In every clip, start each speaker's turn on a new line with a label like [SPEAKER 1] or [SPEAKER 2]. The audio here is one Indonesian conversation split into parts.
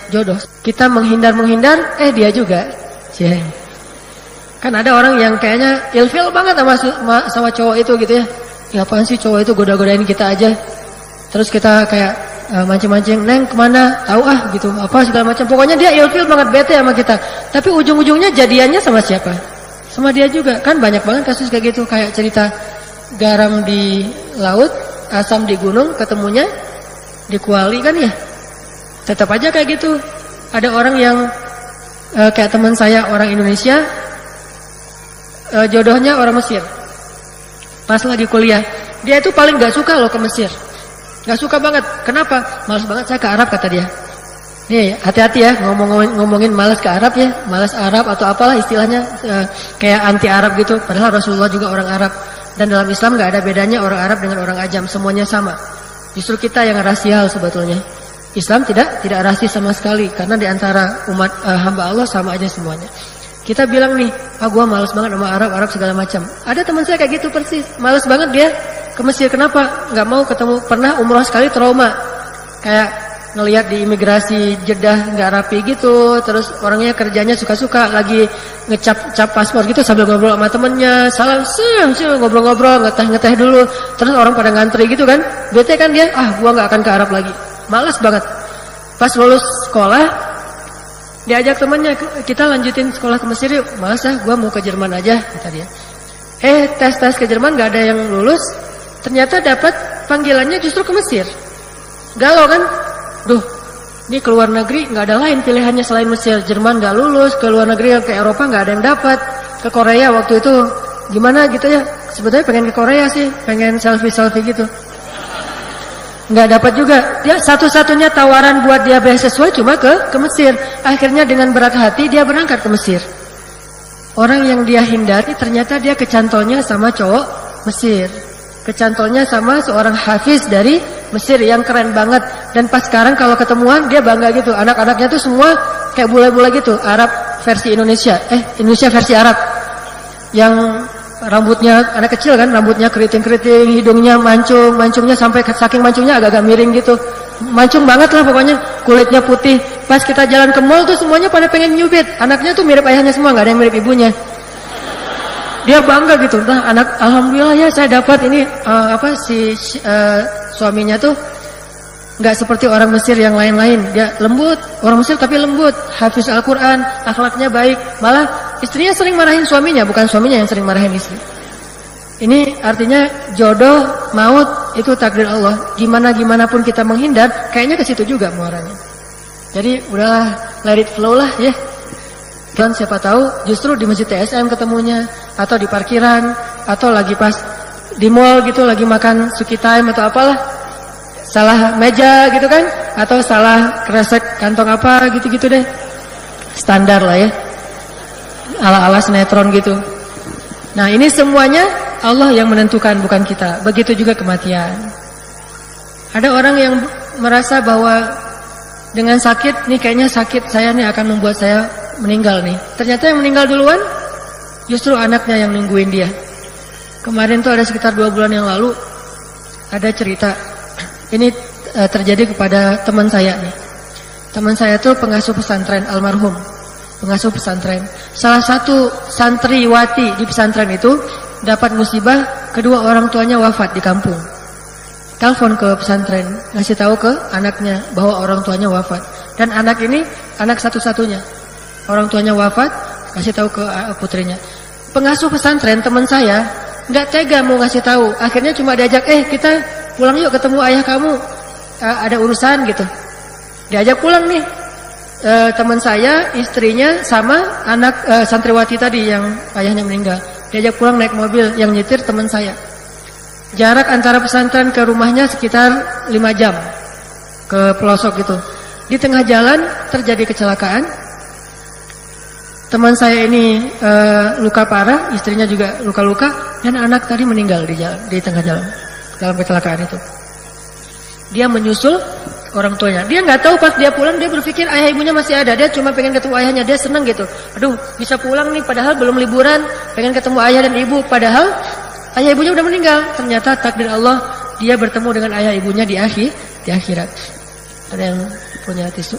[SPEAKER 1] jodoh. Kita menghindar, dia juga. Cie. Kan ada orang yang kayaknya ilfil banget sama cowok itu gitu ya. Ya apaan sih cowok itu goda-godain kita aja. Terus kita kayak mancing-mancing, "Neng kemana?" Tahu gitu. Apa segala macam. Pokoknya dia ilfil banget, bete sama kita. Tapi ujung-ujungnya jadiannya sama siapa? Sama dia juga. Kan banyak banget kasus kayak gitu. Kayak cerita garam di laut, asam di gunung, ketemunya di kuali kan ya. Tetap aja kayak gitu. Ada orang yang kayak teman saya orang Indonesia, jodohnya orang Mesir. Pas lagi kuliah, dia itu paling gak suka loh ke Mesir. Gak suka banget. Kenapa? Malas banget saya ke Arab kata dia. Nih hati-hati ya ngomongin malas ke Arab ya. Malas Arab atau apalah istilahnya, kayak anti Arab gitu. Padahal Rasulullah juga orang Arab. Dan dalam Islam gak ada bedanya orang Arab dengan orang Ajam. Semuanya sama. Justru kita yang rasial sebetulnya. Islam tidak rasis sama sekali. Karena diantara umat hamba Allah sama aja semuanya. Kita bilang nih, gua malas banget sama Arab segala macam. Ada teman saya kayak gitu persis. Malas banget dia ke Mesir. Kenapa? Gak mau ketemu. Pernah umroh sekali trauma. Kayak ngelihat di imigrasi Jeddah gak rapi gitu. Terus orangnya kerjanya suka-suka. Lagi ngecap paspor gitu sambil ngobrol sama temennya. Salam ngobrol-ngobrol, ngeteh dulu. Terus orang pada ngantri gitu kan. Bete kan dia, gua gak akan ke Arab lagi. Malas banget. Pas lulus sekolah, diajak temannya, kita lanjutin sekolah ke Mesir yuk. Malas gua mau ke Jerman aja kata dia. Tes ke Jerman gak ada yang lulus. Ternyata dapat panggilannya justru ke Mesir. Galau kan? Duh, ini ke luar negeri gak ada lain pilihannya selain Mesir. Jerman gak lulus, ke luar negeri ke Eropa gak ada yang dapat. Ke Korea waktu itu gimana gitu ya. Sebetulnya pengen ke Korea sih, pengen selfie gitu. Nggak dapat juga. Dia satu-satunya tawaran buat dia beasiswa cuma ke Mesir. Akhirnya dengan berat hati dia berangkat ke Mesir. Orang yang dia hindari ternyata dia kecantolnya sama cowok Mesir. Kecantolnya sama seorang hafiz dari Mesir yang keren banget. Dan pas sekarang kalau ketemuan dia bangga gitu. Anak-anaknya tuh semua kayak bule-bule gitu. Arab versi Indonesia. Indonesia versi Arab. Yang rambutnya anak kecil kan, rambutnya keriting-keriting, hidungnya mancungnya sampai saking mancungnya agak-agak miring gitu. Mancung banget lah pokoknya, kulitnya putih. Pas kita jalan ke mall tuh semuanya pada pengen nyubit. Anaknya tuh mirip ayahnya semua, gak ada yang mirip ibunya. Dia bangga gitu. Nah, alhamdulillah ya saya dapat ini suaminya tuh nggak seperti orang Mesir yang lain-lain. Dia lembut, orang Mesir tapi lembut, hafiz Al-Quran, akhlaknya baik. Malah istrinya sering marahin suaminya, bukan suaminya yang sering marahin istri. Ini artinya jodoh, maut itu takdir Allah. Gimana pun kita menghindar, kayaknya ke situ juga muaranya. Jadi udahlah, let it flow lah ya. Dan siapa tahu justru di masjid TSM ketemunya, atau di parkiran, atau lagi pas di mall gitu lagi makan suki time atau apalah. Salah meja gitu kan, atau salah kresek kantong apa gitu-gitu deh. Standar lah ya. Ala-ala sinetron gitu. Nah, ini semuanya Allah yang menentukan, bukan kita. Begitu juga kematian. Ada orang yang merasa bahwa dengan sakit nih, kayaknya sakit saya nih akan membuat saya meninggal nih. Ternyata yang meninggal duluan justru anaknya yang nungguin dia. Kemarin tuh ada sekitar 2 bulan yang lalu ada cerita. Ini terjadi kepada teman saya nih. Teman saya tuh pengasuh pesantren, almarhum pengasuh pesantren. Salah satu santriwati di pesantren itu dapat musibah, kedua orang tuanya wafat di kampung. Telepon ke pesantren, ngasih tahu ke anaknya bahwa orang tuanya wafat. Dan anak ini anak satu-satunya. Orang tuanya wafat, kasih tahu ke putrinya. Pengasuh pesantren teman saya nggak tega mau ngasih tahu. Akhirnya cuma diajak, kita pulang yuk ketemu ayah kamu, ada urusan gitu. Diajak pulang nih teman saya, istrinya sama anak santriwati tadi yang ayahnya meninggal. Diajak pulang naik mobil, yang nyetir teman saya. Jarak antara pesantren ke rumahnya sekitar 5 jam ke pelosok gitu. Di tengah jalan terjadi kecelakaan. Teman saya ini luka parah, istrinya juga luka-luka, dan anak tadi meninggal di tengah jalan dalam kecelakaan itu. Dia menyusul orang tuanya. Dia nggak tahu pas dia pulang, dia berpikir ayah ibunya masih ada. Dia cuma pengen ketemu ayahnya, dia seneng gitu. Aduh, bisa pulang nih, padahal belum liburan, pengen ketemu ayah dan ibu. Padahal ayah ibunya udah meninggal. Ternyata takdir Allah, dia bertemu dengan ayah ibunya di akhirat. Ada yang punya tisu?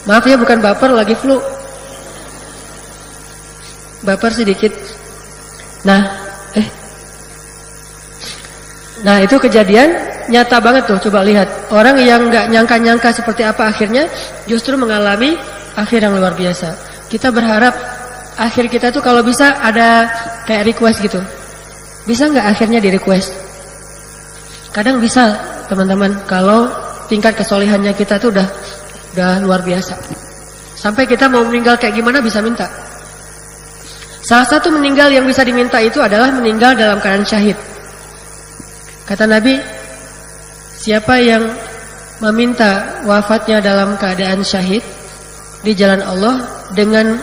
[SPEAKER 1] Maaf ya, bukan baper, lagi flu. Baper sedikit. Nah itu kejadian nyata banget tuh. Coba lihat, orang yang nggak nyangka-nyangka seperti apa akhirnya justru mengalami akhir yang luar biasa. Kita berharap akhir kita tuh kalau bisa ada kayak request gitu. Bisa nggak akhirnya di request? Kadang bisa teman-teman, kalau tingkat kesolihannya kita tuh udah luar biasa. Sampai kita mau meninggal kayak gimana bisa minta. Salah satu meninggal yang bisa diminta itu adalah meninggal dalam keadaan syahid. Kata Nabi, siapa yang meminta wafatnya dalam keadaan syahid di jalan Allah dengan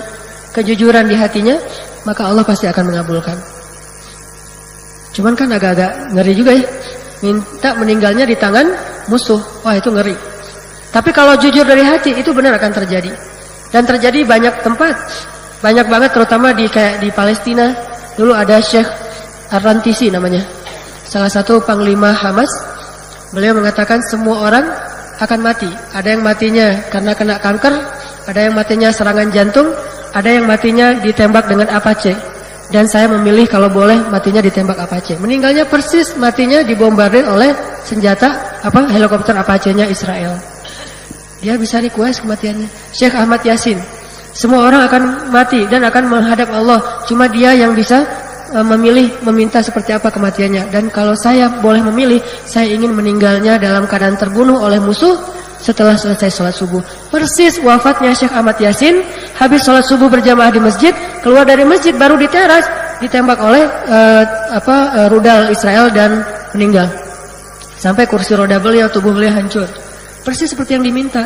[SPEAKER 1] kejujuran di hatinya, maka Allah pasti akan mengabulkan. Cuman kan agak-agak ngeri juga ya, minta meninggalnya di tangan musuh. Wah, itu ngeri. Tapi kalau jujur dari hati, itu benar akan terjadi. Dan terjadi banyak tempat. Banyak banget, terutama kayak di Palestina. Dulu ada Syekh Ar-Rantisi namanya, salah satu panglima Hamas. Beliau mengatakan semua orang akan mati. Ada yang matinya karena kena kanker, ada yang matinya serangan jantung, ada yang matinya ditembak dengan Apache. Dan saya memilih kalau boleh matinya ditembak Apache. Meninggalnya persis matinya dibombardir oleh senjata helikopter Apache-nya Israel. Dia bisa request kematiannya. Syekh Ahmad Yasin, semua orang akan mati dan akan menghadap Allah. Cuma dia yang bisa memilih, meminta seperti apa kematiannya. Dan kalau saya boleh memilih, saya ingin meninggalnya dalam keadaan terbunuh oleh musuh setelah selesai sholat subuh. Persis wafatnya Syekh Ahmad Yasin, habis sholat subuh berjamaah di masjid, keluar dari masjid baru di teras, ditembak oleh rudal Israel dan meninggal. Sampai kursi roda beliau, tubuh beliau hancur. Persis seperti yang diminta.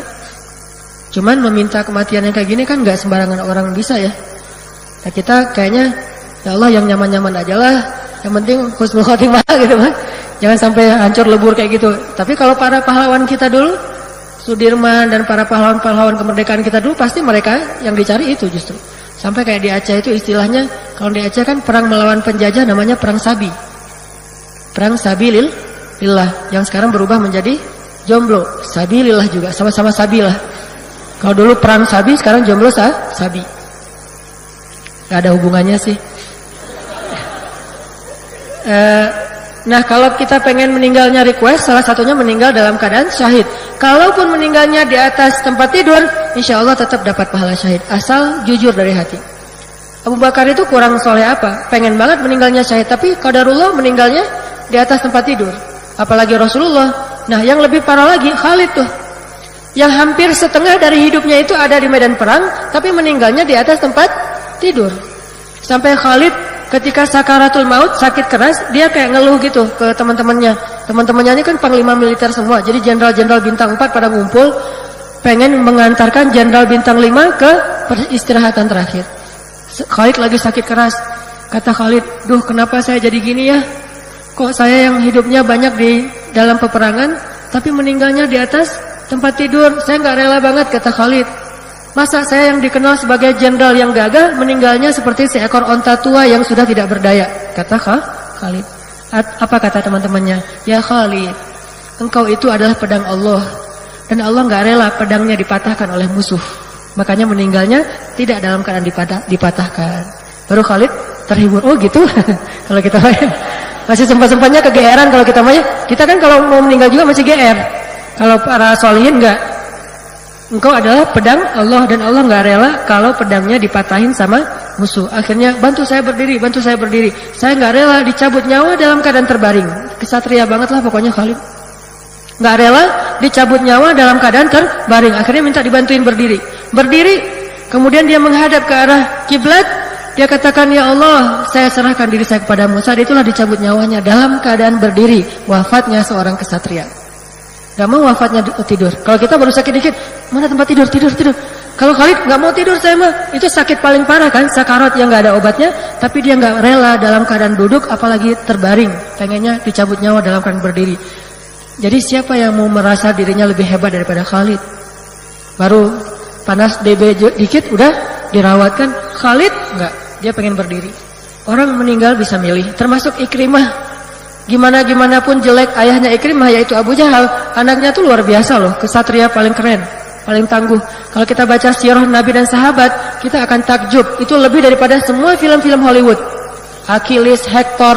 [SPEAKER 1] Cuman meminta kematian yang kayak gini kan gak sembarangan orang bisa ya. Nah, kita kayaknya ya Allah yang nyaman-nyaman aja lah, yang penting husnul khotimah gitu kan. Jangan sampai hancur lebur kayak gitu. Tapi kalau para pahlawan kita dulu, Sudirman dan para pahlawan-pahlawan kemerdekaan kita dulu, pasti mereka yang dicari itu justru. Sampai kayak di Aceh itu istilahnya, kalau di Aceh kan perang melawan penjajah namanya perang Sabi. Perang Sabilillah, yang sekarang berubah menjadi jomblo. Sabilillah juga, sama-sama Sabilah. Kalau dulu perang Sabi, sekarang jomblo Sabi. Gak ada hubungannya sih. Nah, kalau kita pengen meninggalnya request, salah satunya meninggal dalam keadaan syahid. Kalaupun meninggalnya di atas tempat tidur, insya Allah tetap dapat pahala syahid, asal jujur dari hati. Abu Bakar itu kurang soleh apa? Pengen banget meninggalnya syahid, tapi qadarullah meninggalnya di atas tempat tidur. Apalagi Rasulullah. Nah, yang lebih parah lagi Khalid tuh, yang hampir setengah dari hidupnya itu ada di medan perang, tapi meninggalnya di atas tempat tidur. Sampai Khalid ketika sakaratul maut, sakit keras, dia kayak ngeluh gitu ke teman-temannya. Teman-temannya ini kan panglima militer semua, jadi jenderal-jenderal bintang 4 pada ngumpul, pengen mengantarkan jenderal bintang 5 ke peristirahatan terakhir. Khalid lagi sakit keras. Kata Khalid, duh kenapa saya jadi gini ya? Kok saya yang hidupnya banyak di dalam peperangan, tapi meninggalnya di atas tempat tidur? Saya nggak rela banget, kata Khalid. Masa saya yang dikenal sebagai jenderal yang gagah, meninggalnya seperti seekor onta tua yang sudah tidak berdaya, kata Khalid. Apa kata teman-temannya? Ya Khalid, engkau itu adalah pedang Allah, dan Allah nggak rela pedangnya dipatahkan oleh musuh. Makanya meninggalnya tidak dalam keadaan dipatahkan. Baru Khalid terhibur. Oh gitu. Kalau kita main masih sempat-sempatnya kegeeran kalau kita main. Kita kan kalau mau meninggal juga masih GR. Kalau para solihin enggak. Engkau adalah pedang Allah, dan Allah enggak rela kalau pedangnya dipatahin sama musuh. Akhirnya bantu saya berdiri, bantu saya berdiri. Saya enggak rela dicabut nyawa dalam keadaan terbaring. Kesatria banget lah pokoknya Khalid. Enggak rela dicabut nyawa dalam keadaan terbaring. Akhirnya minta dibantuin berdiri. Berdiri, kemudian dia menghadap ke arah kiblat. Dia katakan, ya Allah, saya serahkan diri saya kepadamu. Saat itulah dicabut nyawanya dalam keadaan berdiri. Wafatnya seorang kesatria. Gak mau wafatnya tidur. Kalau kita baru sakit dikit, mana tempat tidur, tidur. Kalau Khalid gak mau tidur saya mah. Itu sakit paling parah kan, sakarat yang gak ada obatnya. Tapi dia gak rela dalam keadaan duduk, apalagi terbaring. Pengennya dicabut nyawa dalam keadaan berdiri. Jadi siapa yang mau merasa dirinya lebih hebat daripada Khalid? Baru panas DB dikit udah dirawatkan. Khalid enggak, dia pengen berdiri. Orang meninggal bisa milih, termasuk Ikrimah. Gimana pun jelek ayahnya Ikrimah, yaitu Abu Jahal, anaknya tuh luar biasa loh, kesatria paling keren. paling tangguh. Kalau kita baca sirah Nabi dan sahabat, kita akan takjub. Itu lebih daripada semua film-film Hollywood. Achilles, Hector,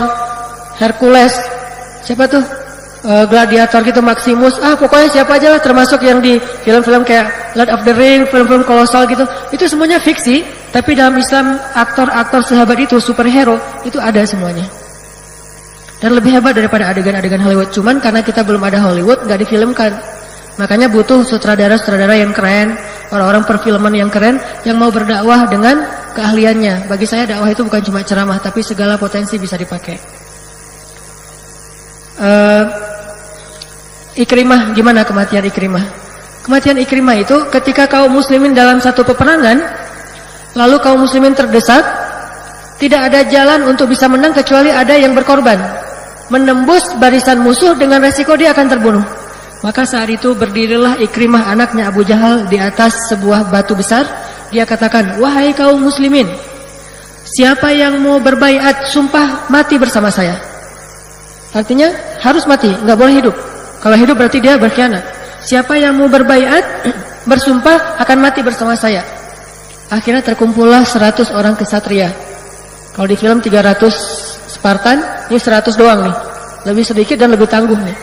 [SPEAKER 1] Hercules, siapa tuh? Gladiator gitu, Maximus. Pokoknya siapa aja lah, termasuk yang di film-film kayak Lord of the Ring, film-film kolosal gitu. Itu semuanya fiksi, tapi dalam Islam aktor-aktor sahabat itu, superhero, itu ada semuanya. Dan lebih hebat daripada adegan-adegan Hollywood. Cuman karena kita belum ada Hollywood, gak difilmkan. Makanya butuh sutradara-sutradara yang keren, orang-orang perfilman yang keren, yang mau berdakwah dengan keahliannya. Bagi saya dakwah itu bukan cuma ceramah, tapi segala potensi bisa dipakai. Ikrimah, gimana kematian Ikrimah? Kematian Ikrimah itu ketika kaum muslimin dalam satu peperangan, lalu kaum muslimin terdesak, tidak ada jalan untuk bisa menang kecuali ada yang berkorban, menembus barisan musuh dengan resiko dia akan terbunuh. Maka saat itu berdirilah Ikrimah anaknya Abu Jahal di atas sebuah batu besar. Dia katakan, wahai kaum muslimin, siapa yang mau berbaiat sumpah mati bersama saya? Artinya harus mati, nggak boleh hidup. Kalau hidup berarti dia berkhianat. Siapa yang mau berbaiat, bersumpah akan mati bersama saya. Akhirnya terkumpullah 100 orang kesatria. Kalau di film 300 Spartan, ini 100 doang nih. Lebih sedikit dan lebih tangguh nih.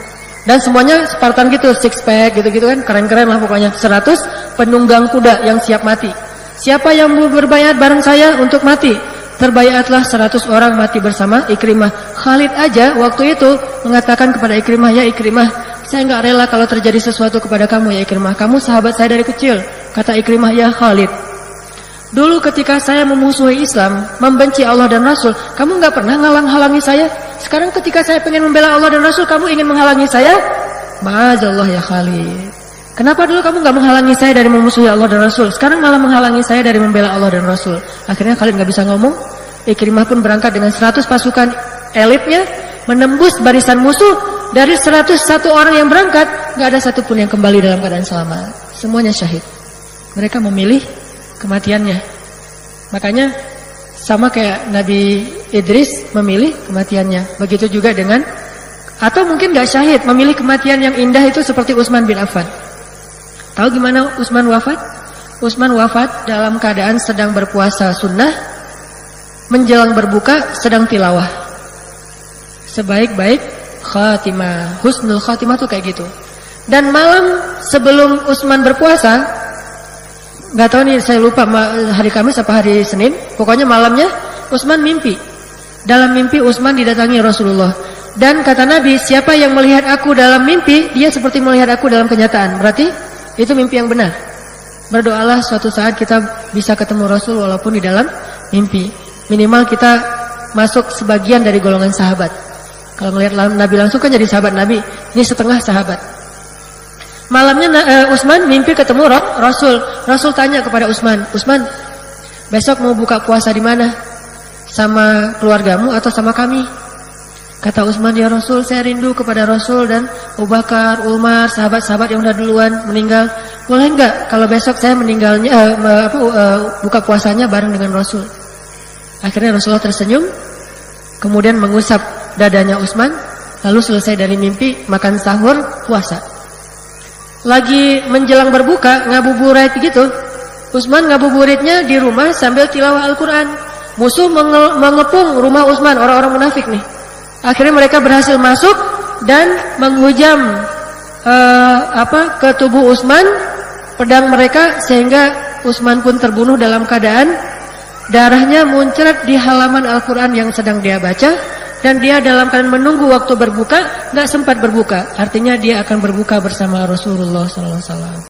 [SPEAKER 1] Dan semuanya Spartan gitu, six pack gitu-gitu kan, keren-keren lah pokoknya. 100 penunggang kuda yang siap mati. Siapa yang mau berbaiat bareng saya untuk mati? Terbaiatlah 100 orang mati bersama Ikrimah. Khalid aja waktu itu mengatakan kepada Ikrimah, ya Ikrimah, saya enggak rela kalau terjadi sesuatu kepada kamu ya Ikrimah. Kamu sahabat saya dari kecil. Kata Ikrimah, ya Khalid, dulu ketika saya memusuhi Islam, membenci Allah dan Rasul, kamu enggak pernah ngalang-halangi saya. Sekarang ketika saya pengen membela Allah dan Rasul, kamu ingin menghalangi saya? Ma'azallah ya Khalid. Kenapa dulu kamu gak menghalangi saya dari memusuhi Allah dan Rasul? Sekarang malah menghalangi saya dari membela Allah dan Rasul. Akhirnya Khalid gak bisa ngomong. Ikrimah pun berangkat dengan 100 pasukan elitnya, menembus barisan musuh. Dari 101 orang yang berangkat, gak ada satupun yang kembali dalam keadaan selamat. Semuanya syahid. Mereka memilih kematiannya. Makanya sama kayak Nabi Idris memilih kematiannya. Begitu juga dengan, atau mungkin gak syahid, memilih kematian yang indah itu seperti Utsman bin Affan. Tahu gimana Utsman wafat? Utsman wafat dalam keadaan sedang berpuasa sunnah, menjelang berbuka sedang tilawah. Sebaik-baik khatimah, husnul khatimah tuh kayak gitu. Dan malam sebelum Utsman berpuasa, nggak tahu nih saya lupa hari Kamis apa hari Senin, pokoknya malamnya Utsman mimpi. Dalam mimpi Utsman didatangi Rasulullah. Dan kata Nabi, siapa yang melihat aku dalam mimpi, dia seperti melihat aku dalam kenyataan. Berarti itu mimpi yang benar. Berdoalah suatu saat kita bisa ketemu Rasul walaupun di dalam mimpi. Minimal kita masuk sebagian dari golongan sahabat. Kalau melihat Nabi langsung kan jadi sahabat Nabi. Ini setengah sahabat. Malamnya Utsman mimpi ketemu Rasul. Rasul tanya kepada Utsman, Utsman, besok mau buka puasa di mana? Sama keluargamu atau sama kami? Kata Utsman, ya Rasul, saya rindu kepada Rasul dan Abu Bakar, Umar, sahabat-sahabat yang udah duluan meninggal. Boleh enggak kalau besok saya meninggalnya buka puasanya bareng dengan Rasul? Akhirnya Rasulullah tersenyum, kemudian mengusap dadanya Utsman, lalu selesai dari mimpi, makan sahur, puasa. Lagi menjelang berbuka, ngabuburit gitu. Utsman ngabuburitnya di rumah sambil tilawah Al-Quran. Musuh mengepung rumah Utsman, orang-orang munafik nih. Akhirnya mereka berhasil masuk dan menghujam ke tubuh Utsman pedang mereka, sehingga Utsman pun terbunuh dalam keadaan darahnya muncrat di halaman Al-Quran yang sedang dia baca, dan dia dalam keadaan menunggu waktu berbuka, nggak sempat berbuka. Artinya dia akan berbuka bersama Rasulullah SAW.